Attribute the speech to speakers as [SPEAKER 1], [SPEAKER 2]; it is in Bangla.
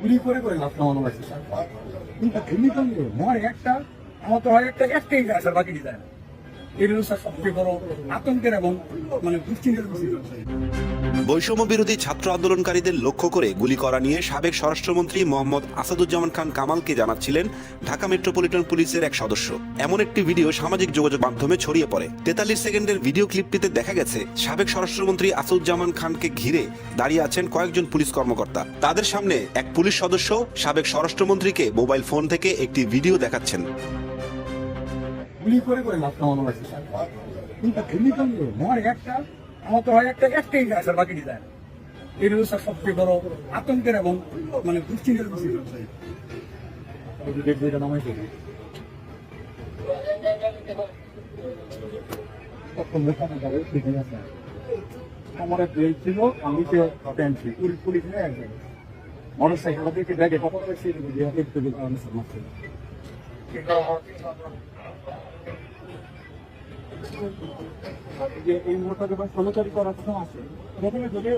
[SPEAKER 1] গুলি করে করে লাভ নামানো হয়েছে কিন্তু গুলি করলে মরে একটা আমার তো হয় একটাই যায় স্যার, বাকি যায় না। এগুলো স্যার সবচেয়ে বড় আতঙ্কের এবং দুশ্চিন্তার বিষয়।
[SPEAKER 2] বৈষম্য বিরোধী ছাত্র আন্দোলনকারীদের লক্ষ্য করে গুলি করা নিয়ে সাবেক স্বরাষ্ট্রমন্ত্রী মোহাম্মদ আসাদুজ্জামান খান কামালকে জানাচ্ছিলেন ঢাকা মেট্রোপলিটন পুলিশের এক সদস্য। এমন একটি ভিডিও সামাজিক যোগাযোগ মাধ্যমে ছড়িয়ে পড়ে। 43 সেকেন্ডের ভিডিও ক্লিপটিতে দেখা গেছে সাবেক স্বরাষ্ট্রমন্ত্রী আসাদুজ্জামান খানকে ঘিরে দাঁড়িয়ে আছেন কয়েকজন পুলিশ কর্মকর্তা। তাদের সামনে এক পুলিশ সদস্য সাবেক স্বরাষ্ট্রমন্ত্রীকে মোবাইল ফোন থেকে একটি ভিডিও দেখাচ্ছেন।
[SPEAKER 1] গুলি করে করে লাভ নামানো হয়েছে স্যার কিন্তু গুলি করলে মরে একটা আমার তো হয় একটাই যায় স্যার, বাকি যায় না। এগুলো স্যার সবচেয়ে বড় আতঙ্কের এবং দুশ্চিন্তার বিষয়। নামাইছে আমার ব্রেক ছিল, আমি পুলিশ একজন মোটর সাইকেল থেকে ব্যাগে কখন এই মুহূর্তে সমাচারী করার কথা আছে প্রথমে যদি